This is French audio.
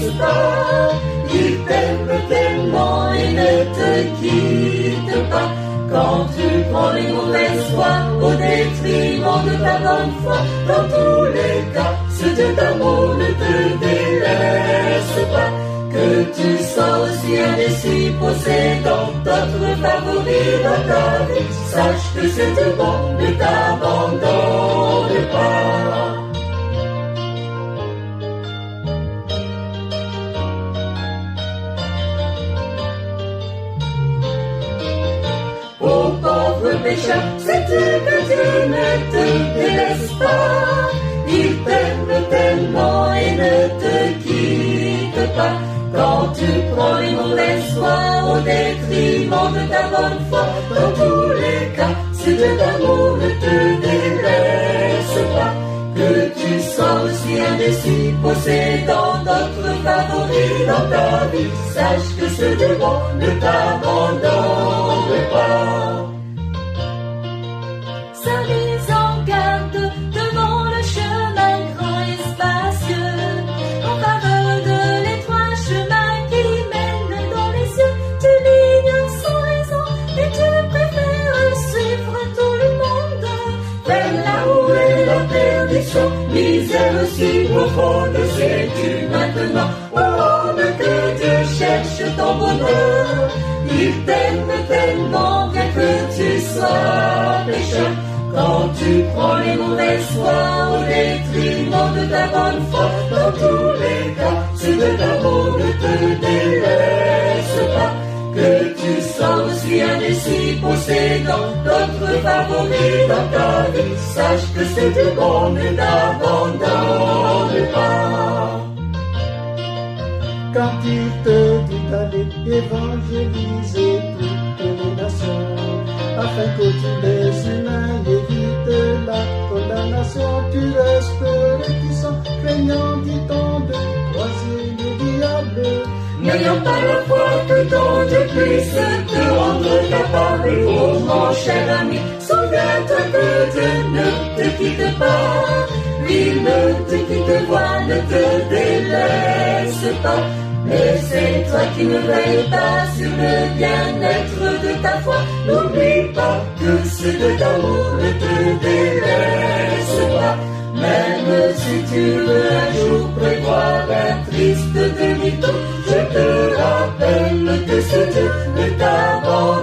délaisse pas. Il t'aime tellement et ne te quitte pas. Quand tu prends les mauvaises voies au détriment de ta bonne foi, dans tous les cas, ce Dieu d'amour ne te délaisse pas. Que tu sois aussi indécis, possédant d'autres favoris dans ta vie, sache que ce Dieu bon ne t'abandonne pas. Ô pauvre pécheur, sais-tu que Dieu ne te délaisse pas? Il t'aime tellement et ne te quitte pas. Quand tu prends les mauvaises voies au détriment de ta bonne foi, dans tous les cas, ce Dieu d'amour ne te délaisse pas. Que tu sois aussi indécis, possédant d'autres favoris dans ta vie, sache que ce Dieu bon ne t'abandonne pas. Sa mise en garde devant le chemin grand et spacieux, en faveur de l'étroit chemin qui mène dans les cieux. Tu l'ignores sans raison et tu préfères suivre tout le monde vers là où est la perdition. Misère aussi profonde, sais-tu maintenant, ô homme, que Dieu cherche ton bonheur. Il t'aime tellement bien que tu sois pécheur. Quand tu prends les mauvaises voies au détriment de ta bonne foi, dans tous les cas, ce Dieu d'amour ne te délaisse pas. Que tu sois aussi indécis, possédant d'autres favoris dans ta vie, sache que ce Dieu bon ne t'abandonne pas. Quand il te dit d'aller évangéliser toutes les nations, afin que tous les humains évitent la condamnation, tu restes réticent, craignant, dit-on, de croiser le diable. N'ayant pas la foi que ton Dieu puisse te rendre capable, oh mon cher ami, souviens-toi que Dieu ne te quitte pas. Il ne te quitte pas, ne te délaisse pas. Mais c'est toi qui ne veilles pas sur le bien-être de ta foi. N'oublie pas que ce Dieu d'amour ne te délaisse pas. Même si tu veux un jour prévoir un triste demi-tour, je te rappelle que ce Dieu ne t'abandonne